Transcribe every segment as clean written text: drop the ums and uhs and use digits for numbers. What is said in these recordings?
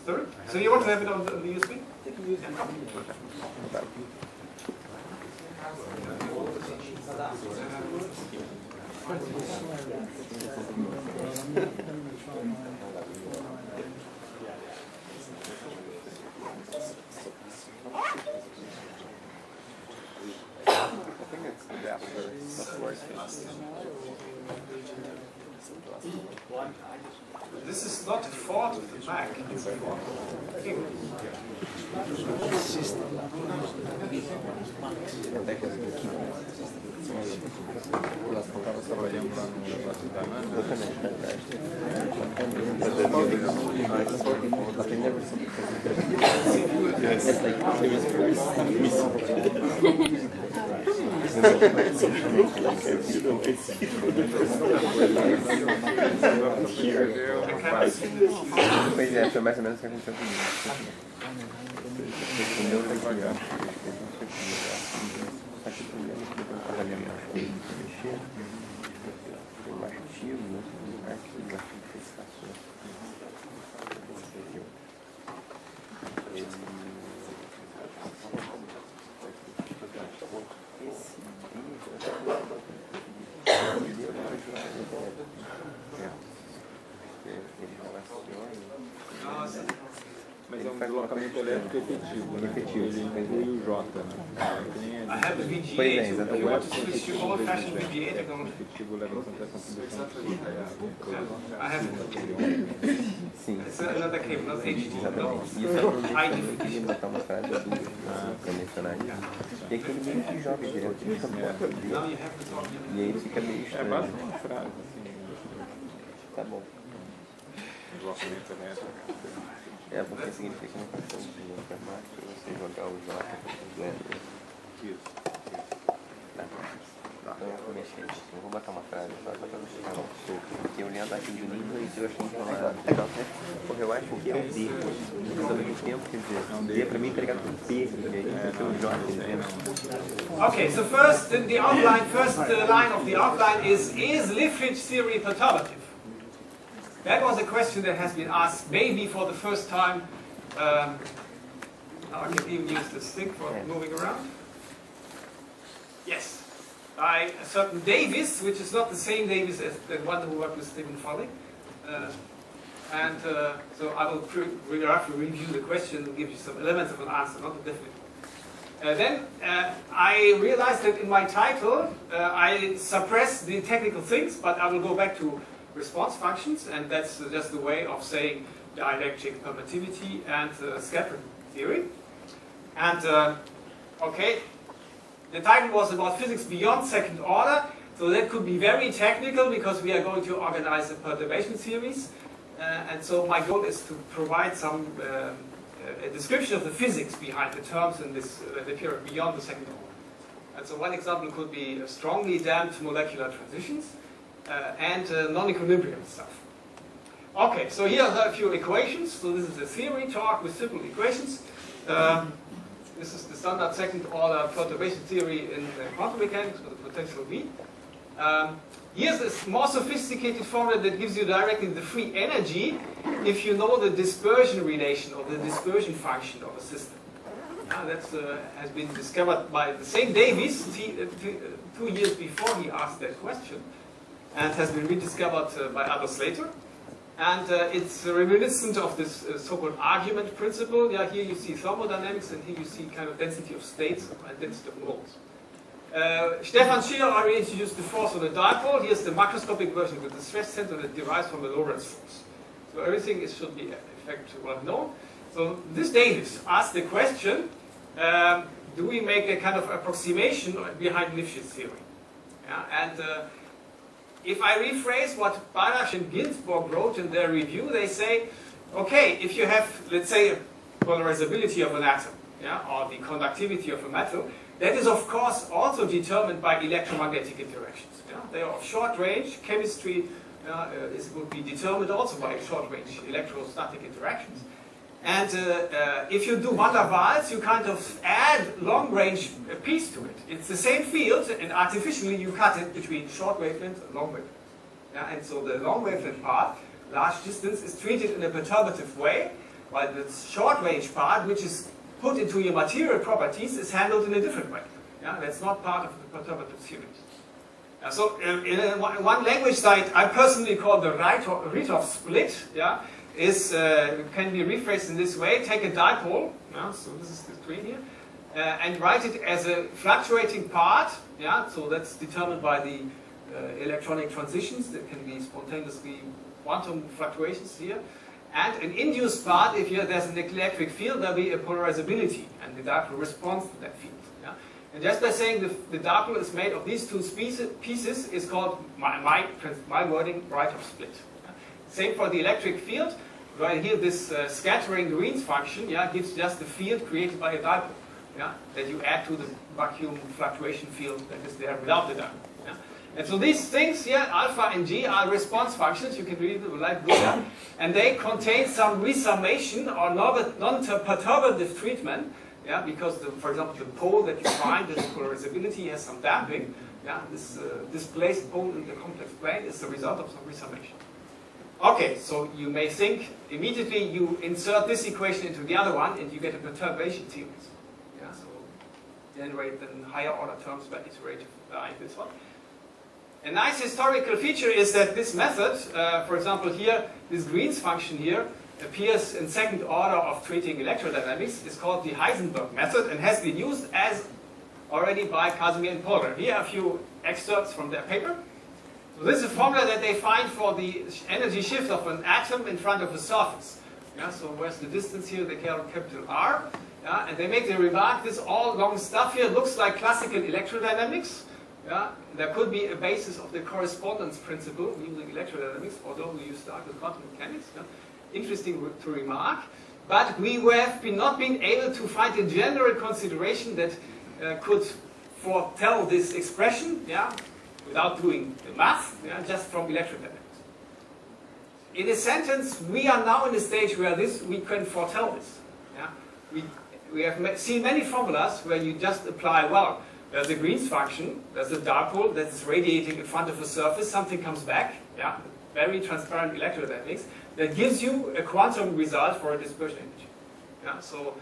Sorry? So you want to have it on the USB? This is not a fault of the Mac. It's a fault of the keyboard. Pois é, foi mais ou menos o que aconteceu comigo. O meu tá aqui, ó. Aqui também, depois eu mexer. Tem mais ativo, né? Aqui, Mas é um deslocamento elétrico efetivo, né? Ele inclui o J, né? I have a VGA. Pois é, exatamente. You want to switch to old-fashioned VGA technology? Efetivo leva em conta a contribuição I have it. Sim. It's another cable, not HD. Exatamente. Isso eu queria botar uma frase dura para mencionar isso. E aquele meio que joga direto. Now you have to talk. E aí fica meio É estranho. basicamente uma frase, assim. Tá bom. Deslocamento elétrico. É porque significa que não faz sentido matemática você jogar o J com o Isso. Então eu vou mexer aqui. Eu vou botar uma frase só para não ficar um soco. Porque olhando aqui de nível eu achei que não era legal, né? Porque eu acho que é um D. Mas ao mesmo tempo, quer dizer, D para mim tá ligado com P. E aí vai ser o J, entendeu? Okay, so first, the outline, line of the outline is Lifshitz theory perturbative? That was a question that has been asked maybe for the first time. I can even use the stick for moving around. Yes, by a certain Davis, which is not the same Davis as the one who worked with Stephen Foley. So I will roughly review the question and give you some elements of an answer, not a definite. Then I realized that in my title I suppress the technical things, but I will go back to response functions, and that's just a way of saying dielectric permittivity and scattering theory. And okay, the title was about physics beyond second order, so that could be very technical because we are going to organize a perturbation series. And so my goal is to provide some a description of the physics behind the terms in this the period beyond the second order. And so one example could be strongly damped molecular transitions and non-equilibrium stuff. Okay, so here are a few equations. So this is a theory talk with simple equations. This is the standard second order perturbation theory in quantum mechanics with a potential V. Here's a more sophisticated formula that gives you directly the free energy if you know the dispersion relation or the dispersion function of a system. That has been discovered by the same Davies 2 years before he asked that question, and has been rediscovered by others later. And it's reminiscent of this so-called argument principle. Yeah, here you see thermodynamics, and here you see kind of density of states and density of moles. Stefan Schiller already introduced the force on the dipole. Here's the macroscopic version with the stress center that derives from the Lorentz force. So everything should be in fact well known. So this Davis asked the question, do we make a kind of approximation behind Lifshitz theory? Yeah, and if I rephrase what Barash and Ginzburg wrote in their review, they say, okay, if you have, let's say, a polarizability of an atom, yeah, or the conductivity of a metal, that is, of course, also determined by electromagnetic interactions. Yeah? They are of short range. Chemistry would be determined also by short-range electrostatic interactions. And if you do van der Waals, you kind of add long-range piece to it. It's the same field, and artificially you cut it between short wavelength and long wavelength. Yeah? And so the long wavelength part large distance, is treated in a perturbative way, while the short-range part, which is put into your material properties, is handled in a different way. Yeah, that's not part of the perturbative series. So in one language that I personally call the Ritoff split, yeah, can be rephrased in this way. Take a dipole, yeah, so this is the screen here, and write it as a fluctuating part, yeah, so that's determined by the electronic transitions that can be spontaneously quantum fluctuations here. And an induced part, if there's an electric field, there'll be a polarizability, and the dipole responds to that field. Yeah? And just by saying the dipole is made of these two pieces is called, my wording, Ritoff split. Yeah? Same for the electric field. Right here, this scattering Green's function, yeah, gives just the field created by a dipole, yeah, that you add to the vacuum fluctuation field that is there without the dipole. Yeah? And so these things here, alpha and g, are response functions. You can read it like Buddha, and they contain some resummation or non-perturbative treatment. Yeah, because for example, the pole that you find in the polarizability has some damping. Yeah, this displaced pole in the complex plane is the result of some resummation. Okay, so you may think immediately you insert this equation into the other one, and you get a perturbation series. Yeah, so generate then higher order terms by iterative like this one. A nice historical feature is that this method, for example here, this Green's function here, appears in second order of treating electrodynamics, is called the Heisenberg Method, and has been used as already by Casimir and Polar. Here are a few excerpts from their paper. So this is a formula that they find for the energy shift of an atom in front of a surface. Yeah, so where's the distance here? They call capital R. Yeah, and they make the remark, this all long stuff here looks like classical electrodynamics. Yeah, there could be a basis of the correspondence principle using electrodynamics, although we use start with quantum mechanics. Yeah. Interesting to remark. But we have not been able to find a general consideration that could foretell this expression, yeah, without doing the math, yeah, just from electrodynamics. In a sentence, we are now in a stage where we can foretell this. Yeah. We have seen many formulas where you just apply, well, there's a Green's function, there's a dipole that is radiating in front of a surface, something comes back, yeah, very transparent electrodynamics, that gives you a quantum result for a dispersion energy. Yeah, so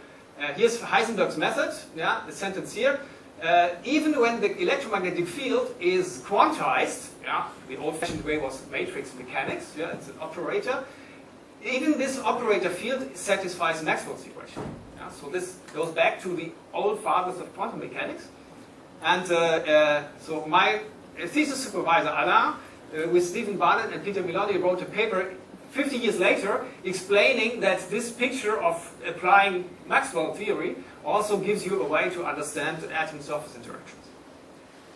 here's Heisenberg's method, yeah, the sentence here. Even when the electromagnetic field is quantized, yeah, the old-fashioned way was matrix mechanics, yeah, it's an operator, even this operator field satisfies Maxwell's equation. Yeah, so this goes back to the old fathers of quantum mechanics. And so my thesis supervisor, Alain, with Stephen Barnett and Peter Milani, wrote a paper 50 years later explaining that this picture of applying Maxwell theory also gives you a way to understand atom-surface interactions.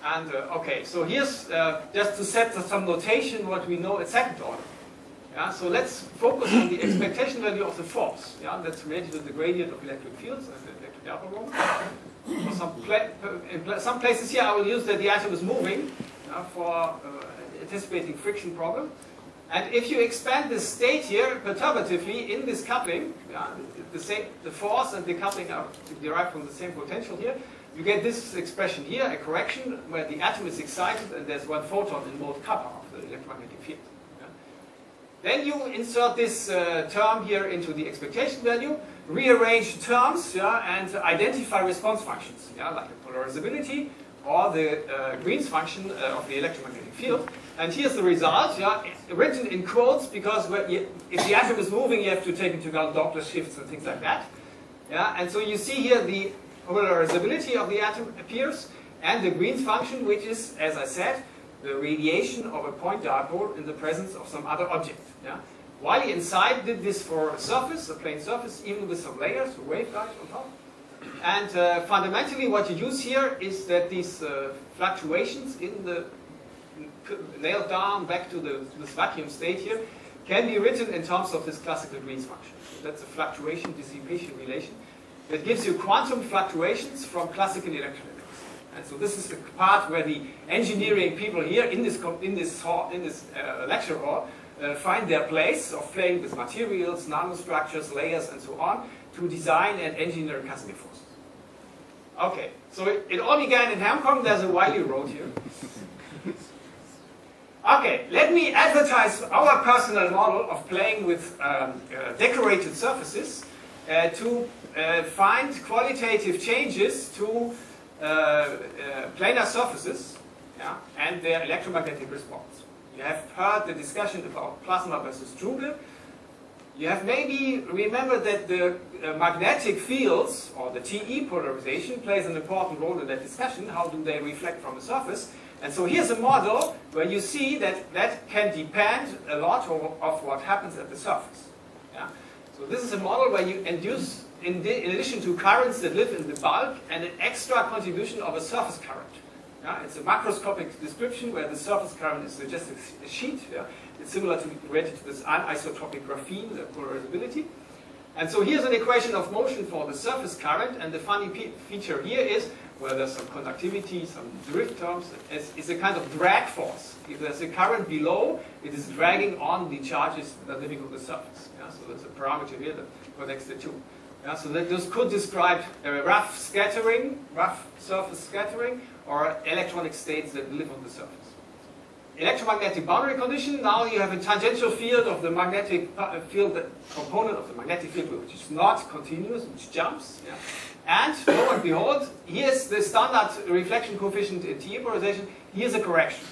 And okay, so here's just to set some notation what we know at second order. Yeah, so let's focus on the expectation value of the force. Yeah, that's related to the gradient of electric fields and the electric dipole moment. In some places here I will use that the atom is moving for anticipating friction problem. And if you expand the state here perturbatively in this coupling, the force and the coupling are derived from the same potential here, you get this expression here, a correction where the atom is excited and there's one photon in mode kappa of the electromagnetic field. Yeah. Then you insert this term here into the expectation value, rearrange terms, yeah, and identify response functions, yeah, like the polarizability or the Green's function of the electromagnetic field. And here's the result, yeah, written in quotes, because if the atom is moving, you have to take into account Doppler shifts and things like that. Yeah, and so you see here the polarizability of the atom appears, and the Green's function, which is, as I said, the radiation of a point dipole in the presence of some other object. Yeah. Wily inside did this for a surface, a plane surface, even with some layers, waveguides on top. And fundamentally what you use here is that these fluctuations in the nailed down back to this vacuum state here can be written in terms of this classical Green's function. So that's a fluctuation dissipation relation that gives you quantum fluctuations from classical electrodynamics. And so this is the part where the engineering people here in this lecture hall find their place of playing with materials, nanostructures, layers, and so on to design and engineer Casimir forces. Okay, so it all began in Hong Kong. There's a Wiley Road here. Okay, let me advertise our personal model of playing with decorated surfaces to find qualitative changes to planar surfaces, yeah, and their electromagnetic response. You have heard the discussion about plasma versus Drude. You have maybe remembered that the magnetic fields, or the TE polarization, plays an important role in that discussion. How do they reflect from a surface? And so here's a model where you see that that can depend a lot of what happens at the surface. Yeah? So this is a model where you induce, in addition to currents that live in the bulk, and an extra contribution of a surface current. Yeah? It's a macroscopic description where the surface current is just a sheet. Yeah? It's similar to related to this anisotropic graphene, the polarizability. And so here's an equation of motion for the surface current, and the funny feature here is where there's some conductivity, some drift terms, it's a kind of drag force. If there's a current below, it is dragging on the charges that are living on the surface. Yeah? So there's a parameter here that connects the two. Yeah? So that this could describe rough scattering, rough surface scattering, or electronic states that live on the surface. Electromagnetic boundary condition, now you have a tangential field of the magnetic field, the component of the magnetic field which is not continuous, which jumps. Yeah? And lo and behold, here's the standard reflection coefficient in TE polarization, here's a correction.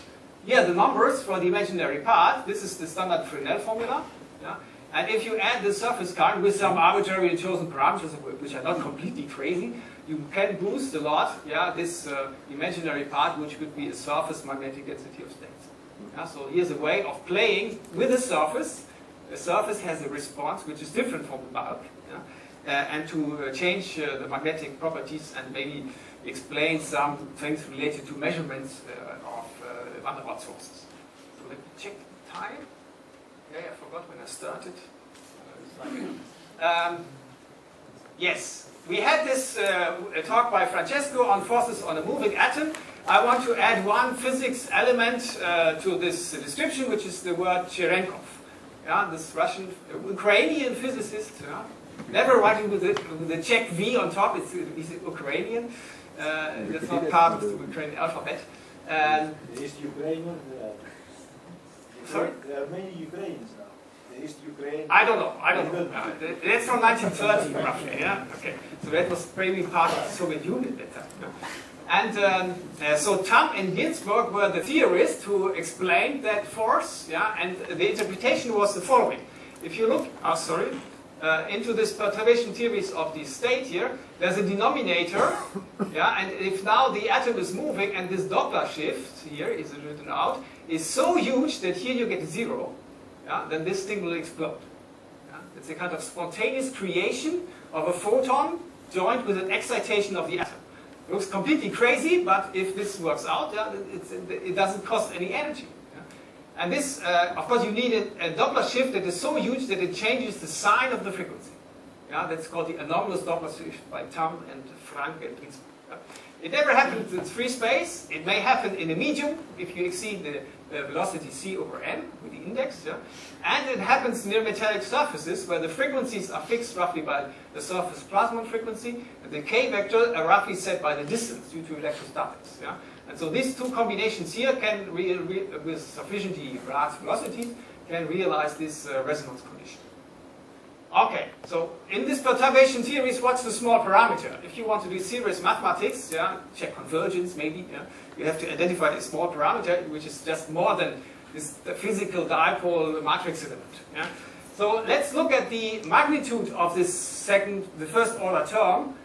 Here are the numbers for the imaginary part, this is the standard Fresnel formula. Yeah? And if you add the surface current with some arbitrarily chosen parameters, which are not completely crazy, you can boost a lot, yeah, this imaginary part, which could be a surface magnetic density of states. Yeah, so here's a way of playing with a surface. The surface has a response which is different from the bulk, yeah, and to change the magnetic properties and maybe explain some things related to measurements of van der Waals forces. So let me check the time. Okay, I forgot when I started. Yes, we had this talk by Francesco on forces on a moving atom. I want to add one physics element to this description, which is the word Cherenkov. Yeah, this Russian, Ukrainian physicist, yeah, never writing with the Czech V on top, he's Ukrainian. That's not part of the Ukrainian alphabet. Is Ukrainian? Sorry? There are many Ukrainians now. Is Ukraine? I don't know. That's from 1930 roughly. Yeah. Okay. So that was maybe part of the Soviet Union at that time. Yeah? And so Tamm and Ginsburg were the theorists who explained that force. Yeah. And the interpretation was the following: if you look, into this perturbation theories of the state here, there's a denominator. Yeah. And if now the atom is moving and this Doppler shift here is written out is so huge that here you get 0. Yeah, then this thing will explode. Yeah? It's a kind of spontaneous creation of a photon joined with an excitation of the atom. It looks completely crazy, but if this works out, yeah, it doesn't cost any energy. Yeah? And this, of course, you need a Doppler shift that is so huge that it changes the sign of the frequency. Yeah? That's called the anomalous Doppler shift by Tamm and Frank and Ginsburg. Yeah? It never happens in free space. It may happen in a medium if you exceed the velocity c over n with the index. Yeah? And it happens near metallic surfaces where the frequencies are fixed roughly by the surface plasmon frequency, and the k vector are roughly set by the distance due to electrostatics. Yeah? And so these two combinations here can, with sufficiently large velocities, can realize this resonance condition. Okay, so in this perturbation theories, what's the small parameter? If you want to do serious mathematics, yeah, check convergence maybe, yeah, you have to identify a small parameter which is just more than this the physical dipole matrix element. Yeah? So let's look at the magnitude of this the first order term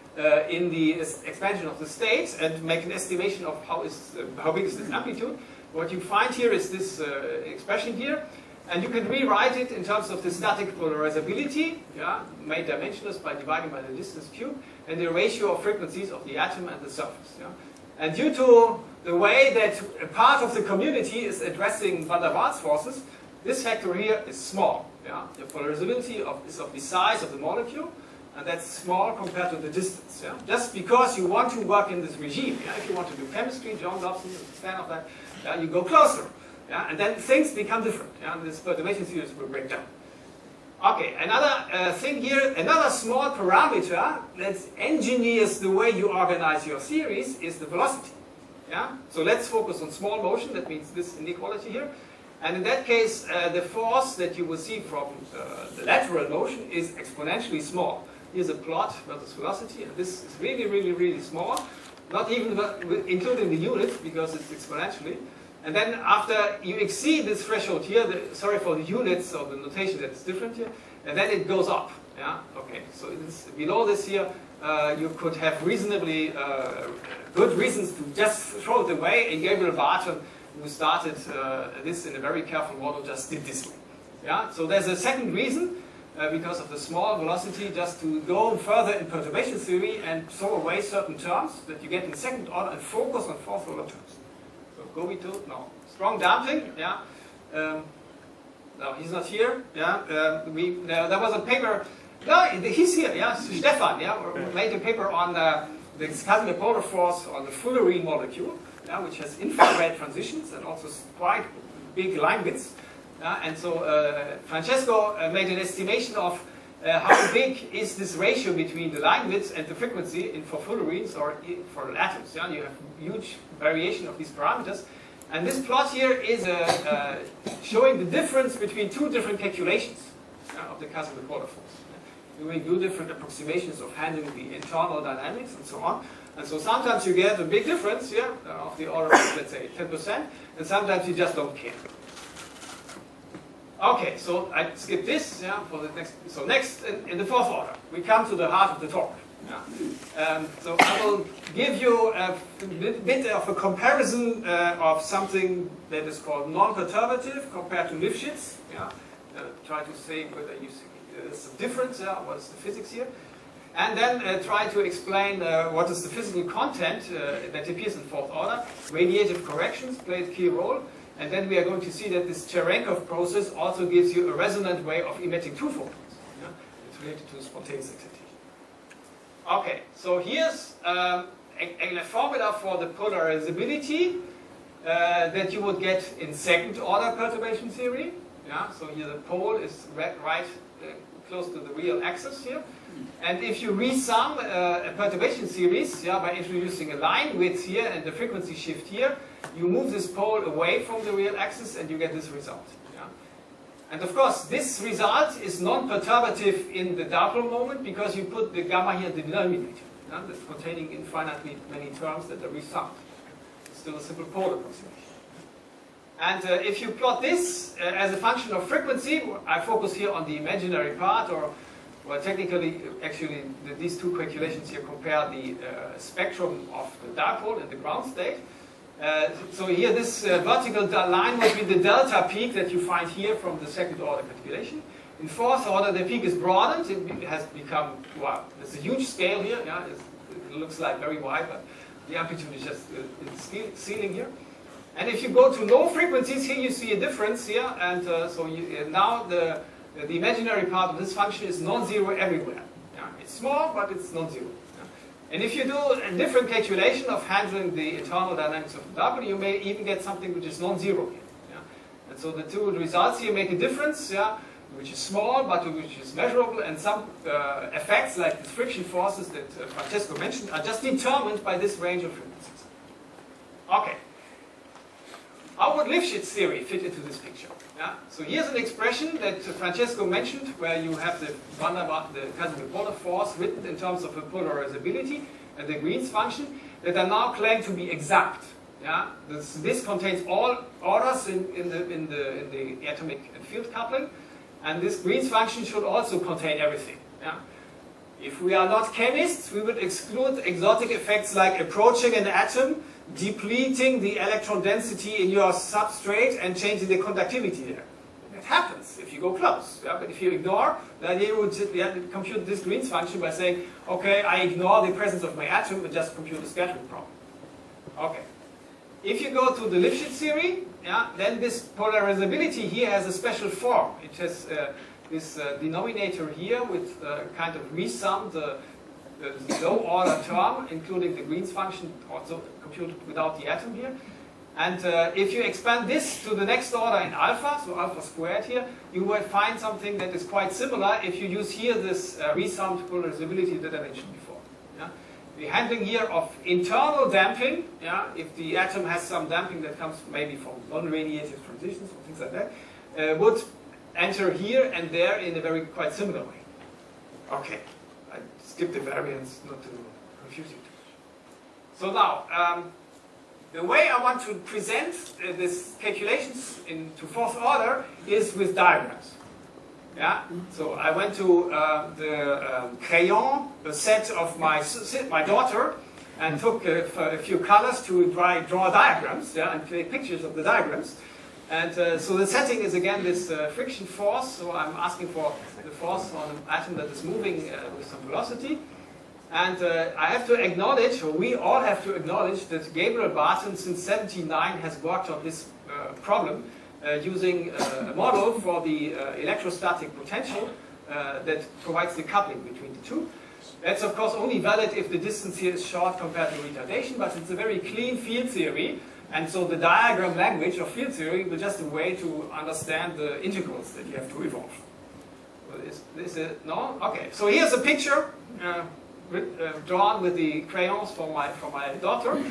in the expansion of the states and make an estimation of how big is this amplitude. What you find here is this expression here. And you can rewrite it in terms of the static polarizability, yeah, made dimensionless by dividing by the distance cube, and the ratio of frequencies of the atom and the surface. Yeah. And due to the way that a part of the community is addressing van der Waals forces, this factor here is small. Yeah. The polarizability is of the size of the molecule, and that's small compared to the distance. Yeah. Just because you want to work in this regime, yeah, if you want to do chemistry, John Dobson is a fan of that, yeah, you go closer. Yeah, and then things become different. Yeah, and this perturbation theories will break down. Okay, another thing here, another small parameter that engineers the way you organize your theories is the velocity. Yeah, so let's focus on small motion. That means this inequality here. And in that case, the force that you will see from the lateral motion is exponentially small. Here's a plot versus velocity, and this is really, really, really small. Not even including the units, because it's exponentially. And then after you exceed this threshold here, sorry for the units or the notation that's different here, and then it goes up. Yeah. Okay. So it's below this here, you could have reasonably good reasons to just throw it away. And Gabriel Barton, who started this in a very careful model, just did this way. Yeah. So there's a second reason, because of the small velocity, just to go further in perturbation theory and throw away certain terms that you get in second order and focus on fourth order terms. So Gobito, no. Strong damping, yeah. No, he's not here. Yeah. There was a paper. No, he's here. Yeah. Stefan. Yeah, made a paper on the Casimir polar force on the fullerene molecule, yeah, which has infrared transitions and also quite big line widths. And so Francesco made an estimation of how big is this ratio between the line width and the frequency for fullerenes or for atoms. Yeah? You have huge variation of these parameters. And this plot here is showing the difference between two different calculations of the Casimir polar force. Doing two different approximations of handling the internal dynamics and so on. And so sometimes you get a big difference here of the order of, let's say, 10%, and sometimes you just don't care. Okay, so I skip this, yeah, for the next. So next, in the fourth order, we come to the heart of the talk. Yeah. So I will give you a bit of a comparison of something that is called non-perturbative compared to Lifshitz. Yeah. Try to say whether you see there's a difference. Yeah, what's the physics here? And then try to explain what is the physical content that appears in fourth order. Radiative corrections play a key role. And then we are going to see that this Cherenkov process also gives you a resonant way of emitting two photons. Yeah? It's related to spontaneous excitation. Okay, so here's a formula for the polarizability that you would get in second order perturbation theory. Yeah? So here the pole is right close to the real axis here. And if you resum a perturbation series, yeah, by introducing a line width here and the frequency shift here, you move this pole away from the real axis and you get this result. Yeah? And of course, this result is non-perturbative in the dipole moment because you put the gamma here in the denominator, yeah, that's containing infinitely many terms that are resummed. It's still a simple pole approximation. And if you plot this as a function of frequency, I focus here on the imaginary part, or well, technically, actually, these two calculations here compare the spectrum of the dipole and the ground state. So here, this vertical line would be the delta peak that you find here from the second order calculation. In fourth order, the peak is broadened. It has become, wow, there's a huge scale here. Yeah, it looks like very wide, but the amplitude is just in the ceiling here. And if you go to low frequencies, here you see a difference here. And so now the imaginary part of this function is non-zero everywhere. Yeah? It's small, but it's non-zero. Yeah? And if you do a different calculation of handling the internal dynamics of the dipole, you may even get something which is non-zero here. Yeah? And so the two results here make a difference, yeah, which is small, but which is measurable. And some effects, like the friction forces that Francesco mentioned, are just determined by this range of frequencies. Okay. How would Lifshitz theory fit into this picture? Yeah? So here's an expression that Francesco mentioned, where you have the Casimir polar force written in terms of a polarizability and the Green's function that are now claimed to be exact. Yeah? This contains all orders in the atomic and field coupling, and this Green's function should also contain everything. Yeah? If we are not chemists, we would exclude exotic effects like approaching an atom, depleting the electron density in your substrate and changing the conductivity there. That happens if you go close. Yeah? But if you ignore, then you would compute this Green's function by saying, okay, I ignore the presence of my atom and just compute a scattering problem. Okay. If you go to the Lifshitz theory, yeah, then this polarizability here has a special form. It has this denominator here with kind of resummed the low order term, including the Green's function, also computed without the atom here. And if you expand this to the next order in alpha, so alpha squared here, you will find something that is quite similar if you use here this resummed polarizability that I mentioned before. Yeah? the handling here of internal damping, yeah, if the atom has some damping that comes maybe from non-radiative transitions or things like that, would enter here and there in a very quite similar way. Okay, I skipped the variance not to confuse you too much. So now, the way I want to present these calculations into fourth order is with diagrams. Yeah, so I went to the crayon, the set of my daughter, and took a few colors to draw diagrams, yeah, and take pictures of the diagrams. And so the setting is again this friction force. So I'm asking for the force on an atom that is moving with some velocity. And I have to acknowledge, or we all have to acknowledge, that Gabriel Barton since '79 has worked on this problem using a model for the electrostatic potential that provides the coupling between the two. That's of course only valid if the distance here is short compared to retardation, but it's a very clean field theory, and so the diagram language of field theory is just a way to understand the integrals that you have to evolve. Well, is this no? Okay, so here's a picture drawn with the crayons for my daughter.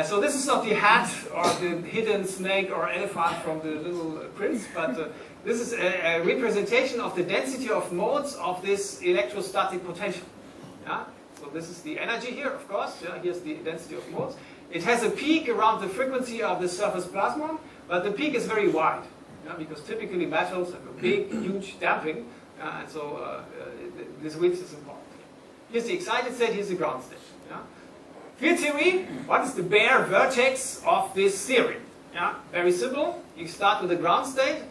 So this is not the hat or the hidden snake or elephant from the Little Prince, but this is a representation of the density of modes of this electrostatic potential. Yeah? So this is the energy here, of course. Yeah? Here's the density of modes. It has a peak around the frequency of the surface plasmon, but the peak is very wide, yeah? Because typically metals have a big, huge damping, and so this width is important. Here's the excited state, here's the ground state. Yeah? Field theory, what is the bare vertex of this theory? Yeah? Very simple. You start with the ground state,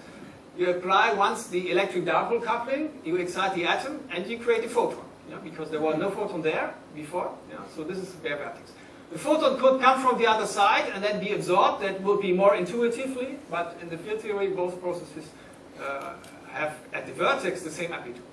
you apply once the electric dipole coupling, you excite the atom, and you create a photon. Yeah? Because there was no photon there before, yeah? So this is the bare vertex. The photon could come from the other side and then be absorbed. That would be more intuitively, but in the field theory, both processes have at the vertex the same amplitude.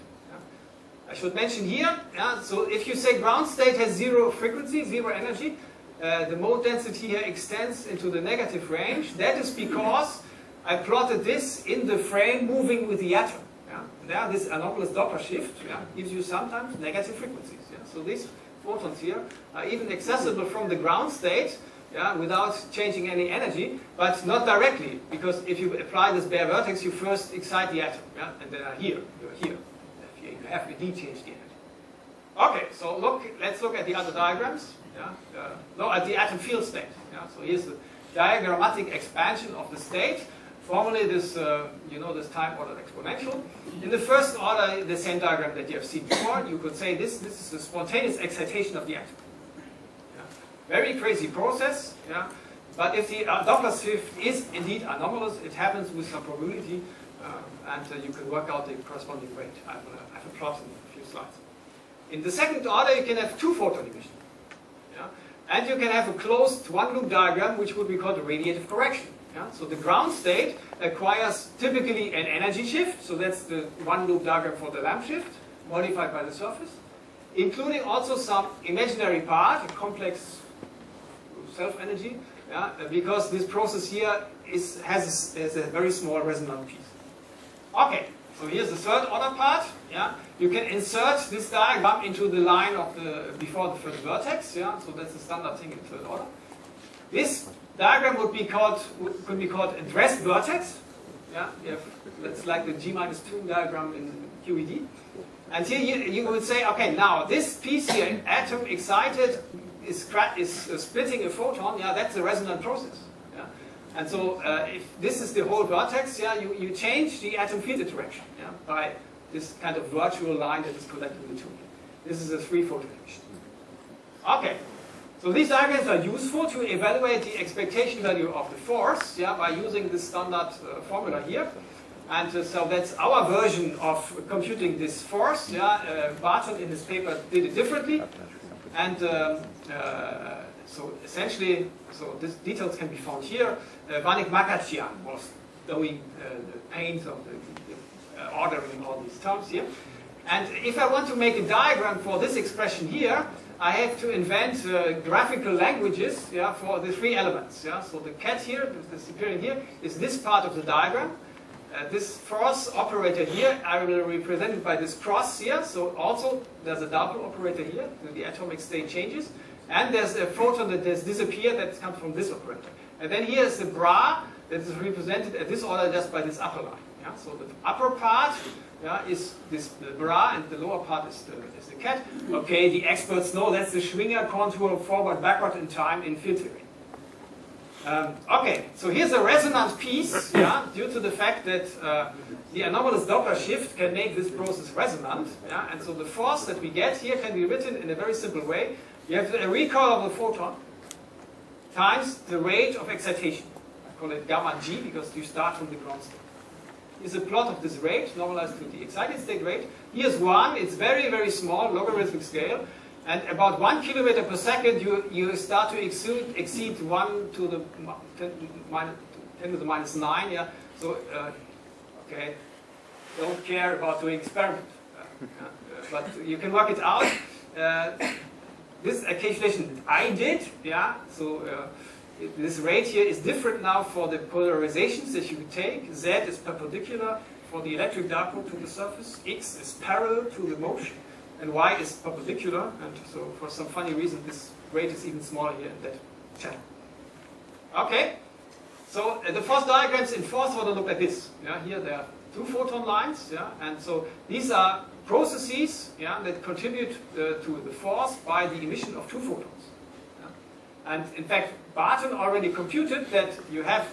I should mention here, yeah, so if you say ground state has zero frequency, zero energy, the mode density here extends into the negative range. That is because I plotted this in the frame moving with the atom. Yeah? There, this anomalous Doppler shift, yeah, gives you sometimes negative frequencies. Yeah? So these photons here are even accessible from the ground state, yeah, without changing any energy, but not directly, because if you apply this bare vertex, you first excite the atom, yeah? And then you're here. You have indeed changed the energy. Okay, so let's look at the other diagrams. Yeah? No, at the atom field state. Yeah? So here's the diagrammatic expansion of the state. Formally, this this time-ordered exponential. In the first order, the same diagram that you have seen before, you could say this is the spontaneous excitation of the atom. Yeah? Very crazy process. Yeah? But if the Doppler shift is indeed anomalous, it happens with some probability. And you can work out the corresponding rate. I have a plot in a few slides. In the second order, you can have two photon emission. Yeah? And you can have a closed one-loop diagram, which would be called a radiative correction. Yeah? So the ground state acquires typically an energy shift, so that's the one-loop diagram for the lamp shift, modified by the surface, including also some imaginary part, a complex self-energy, yeah? Because this process here has a very small resonant piece. Okay, so here's the third order part. Yeah, you can insert this diagram into the line of before the first vertex. Yeah, so that's the standard thing in third order. This diagram could be called addressed vertex. Yeah, that's like the G-2 diagram in QED. And here you would say, okay, now this piece here, atom excited, is splitting a photon. Yeah, that's a resonant process. And so if this is the whole vertex, yeah, you change the atom field interaction, yeah, by this kind of virtual line that is connecting the two. This is a free photon emission. Okay, so these diagrams are useful to evaluate the expectation value of the force, yeah, by using this standard formula here. And so that's our version of computing this force. Yeah, Barton in his paper did it differently. And so essentially, so these details can be found here. Vanik Makachian was doing the pains of the ordering all these terms here. And if I want to make a diagram for this expression here, I have to invent graphical languages, yeah, for the three elements. Yeah? So the cat here, the appearing here, is this part of the diagram. this force operator here, I will represent it by this cross here. So also there's a double operator here, so the atomic state changes. And there's a photon that has disappeared that comes from this operator. And then here is the bra that is represented at this order just by this upper line. Yeah? So the upper part is the bra, and the lower part is the cat. Okay, the experts know that's the Schwinger contour forward, backward in time in field theory. Okay, so here's a resonant piece, due to the fact that the anomalous Doppler shift can make this process resonant. And so the force that we get here can be written in a very simple way. You have a recoil of the photon times the rate of excitation. I call it gamma g because you start from the ground state. Here's a plot of this rate, normalized to the excited state rate. Here's 1, it's very, very small, logarithmic scale. And about 1 kilometer per second, you start to exceed 1 to the 10 to the minus 9. Yeah. So, okay, don't care about doing experiment, but you can work it out. This calculation that I did, so this rate here is different now for the polarizations that you take. Z is perpendicular for the electric dipole to the surface. X is parallel to the motion. And Y is perpendicular. And so for some funny reason, this rate is even smaller here in that channel. Okay. So the force diagrams in fourth order look like this. Here there are 2 photon lines. And so these are processes that contribute to the force by the emission of 2 photons. And in fact, Barton already computed that you have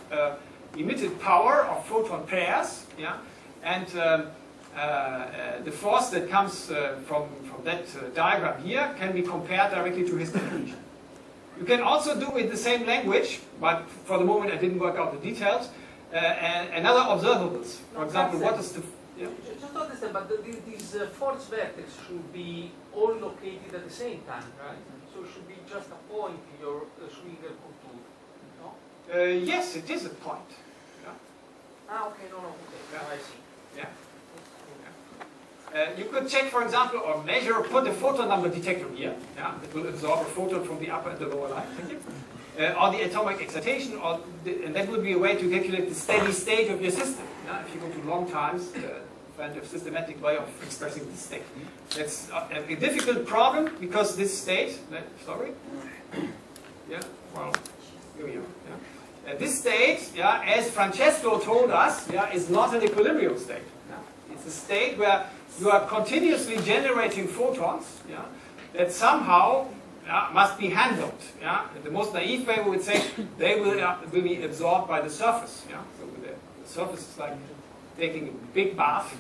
emitted power of photon pairs, and the force that comes from that diagram here can be compared directly to his conclusion. You can also do it the same language, but for the moment I didn't work out the details, and other observables. For example, what is the... Just to understand, but these force vertex should be all located at the same time, right? So it should be just a point in your Schwinger contour, no? Yes, it is a point. Okay, no, okay, now I see. You could check, for example, or measure, put a photon number detector here. It will absorb a photon from the upper and the lower line. Thank you. Or the atomic excitation, and that would be a way to calculate the steady state of your system. If you go to long times, find a systematic way of expressing the state. That's a difficult problem because this state, sorry, well, here we are. This state, as Francesco told us, is not an equilibrium state. It's a state where you are continuously generating photons that somehow must be handled. In the most naive way, we would say they will be absorbed by the surface. So the surface is like taking a big bath.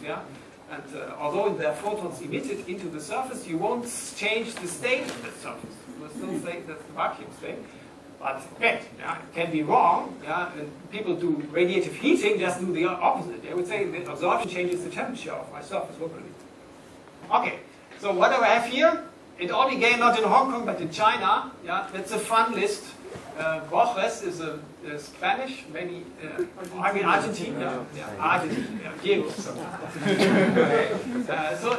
And although there are photons emitted into the surface, you won't change the state of the surface. You will still say that's the vacuum state. But it can be wrong. And people do radiative heating, just do the opposite. They would say the absorption changes the temperature of my surface locally. Okay, so what do I have here? It all began not in Hong Kong, but in China. That's a fun list. Borges is a Spanish, maybe Argentina. Argentina. Diego. So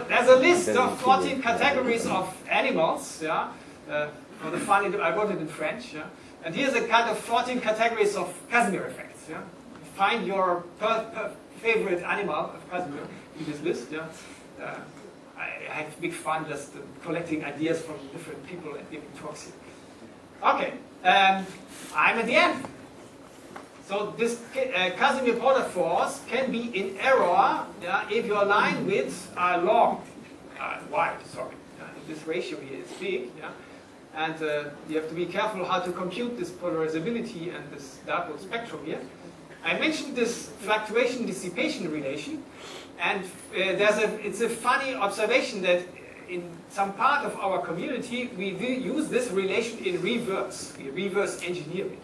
there's a list of 14 categories of animals. For the funny, I wrote it in French. And here's a kind of 14 categories of Casimir effects. Find your favorite animal of Casimir in this list. I have big fun just collecting ideas from different people and giving talks here. Okay, I'm at the end. So this Casimir polar force can be in error if your line widths are long, wide, sorry. This ratio here is big. And you have to be careful how to compute this polarizability and this dipole spectrum here. I mentioned this fluctuation-dissipation relation, and it's a funny observation that in some part of our community we use this relation in reverse. We reverse engineer it.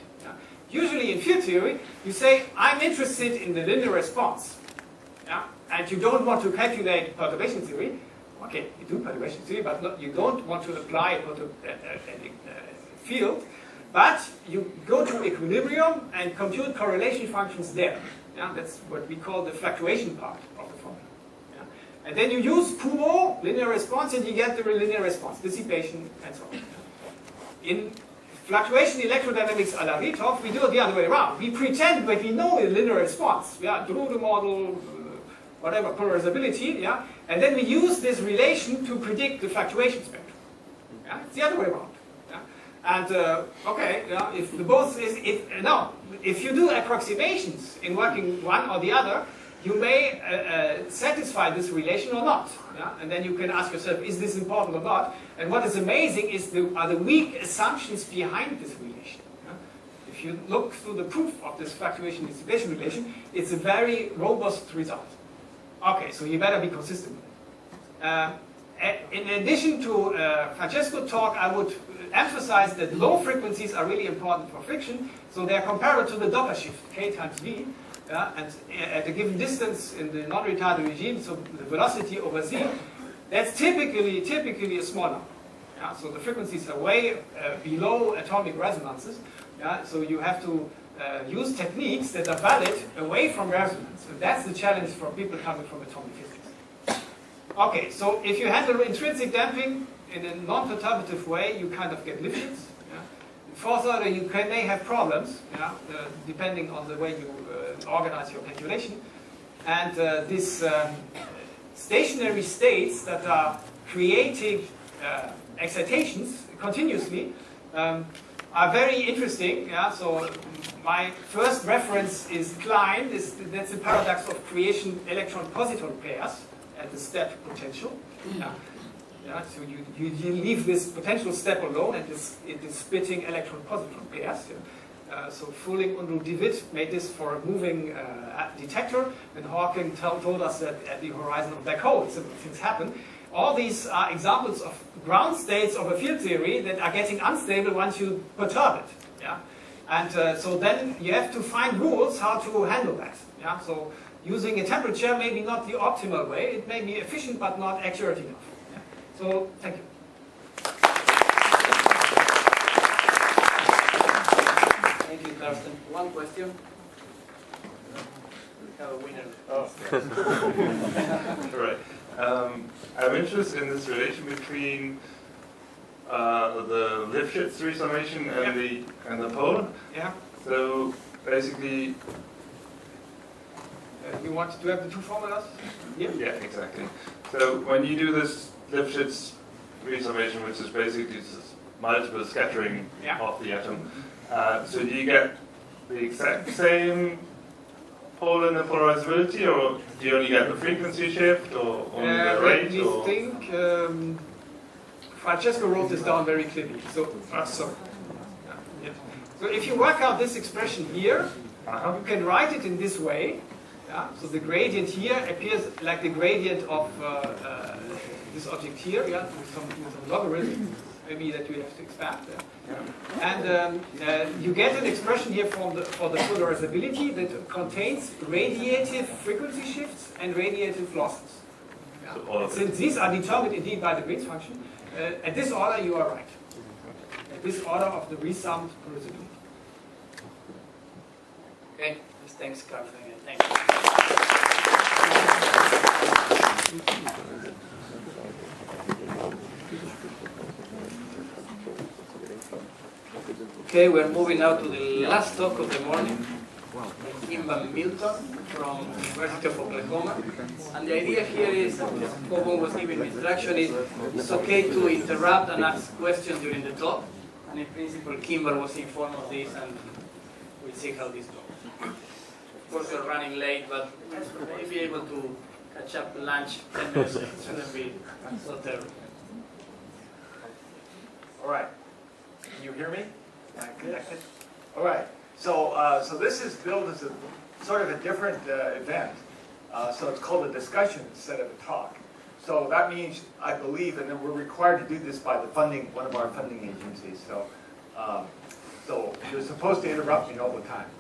Usually in field theory, you say, I'm interested in the linear response, and you don't want to calculate perturbation theory. Okay, you do perturbation theory, but you don't want to apply a field, but you go to equilibrium and compute correlation functions there. That's what we call the fluctuation part of the formula. And then you use Poumon, linear response, and you get the linear response, dissipation, and so on. In fluctuation electrodynamics a la Ritov, we do it the other way around. We pretend that we know a linear response. Yeah, through the model, whatever, polarizability, yeah, and then we use this relation to predict the fluctuation spectrum. Yeah, it's the other way around. Yeah? And okay, yeah, if the both is if you do approximations in working one or the other, you may satisfy this relation or not. Yeah? And then you can ask yourself, is this important or not? And what is amazing is are the weak assumptions behind this relation. Yeah? If you look through the proof of this fluctuation dissipation relation, it's a very robust result. Okay, so you better be consistent with it. In addition to Francesco's talk, I would emphasize that low frequencies are really important for friction, so they are comparable to the Doppler shift, k times v, and at a given distance in the non-retarded regime, so the velocity over z, that's typically a small number. Yeah? So the frequencies are way below atomic resonances, yeah? So you have to use techniques that are valid away from resonance, and that's the challenge for people coming from atomic physics. Okay, so if you handle intrinsic damping in a non-perturbative way, you kind of get Lifshitz. Yeah? In fourth order, you may have problems, yeah? Depending on the way you organize your calculation. And these stationary states that are creating excitations continuously are very interesting. Yeah? So my first reference is Klein. That's the paradox of creation electron-positron pairs at the step potential. Yeah. Yeah, so you leave this potential step alone, and it is splitting electron-positron pairs. Yeah. So Fulling und de Wit made this for a moving detector, and Hawking told us that at the horizon of black holes, similar things happen. All these are examples of ground states of a field theory that are getting unstable once you perturb it. Yeah? And so then you have to find rules how to handle that. Yeah? So using a temperature may be not the optimal way. It may be efficient but not accurate enough. Yeah? So thank you. Thank you, Carsten. One question. We have a winner. Oh, all right. I'm interested in this relation between the Lifshitz resummation and the pole. Yeah. So basically, you want to have the two formulas? Yeah. Yeah, exactly. So when you do this Lifshitz resummation, which is basically just multiple scattering of the atom, so do you get the exact same pole in the polarizability, or do you only get the frequency shift, or only the rate? Let me think. Francesco wrote this down very clearly. So if you work out this expression here, you can write it in this way. Yeah? So the gradient here appears like the gradient of this object here, yeah, with some logarithm, maybe that we have to expand. And you get an expression here for the polarizability that contains radiative frequency shifts and radiative losses. Yeah? So since these are determined indeed by the Green's function, at this order you are right. At this order of the resummed polarizability. Okay, thanks, Carsten. Thank you. Okay, we're moving now to the last talk of the morning. Kim Van Milton from the University of Oklahoma. And the idea here is, Kobun was giving instruction, is it's okay to interrupt and ask questions during the talk. And in principle, Kimber was informed of this, and we'll see how this goes. Of course, we're running late, but we'll be able to catch up lunch 10 minutes. It shouldn't be so terrible. All right. Can you hear me? Am I connected? All right. So this is billed as a sort of a different event. So it's called a discussion instead of a talk. So that means, I believe, and then we're required to do this by the one of our funding agencies. So you're supposed to interrupt me all the time.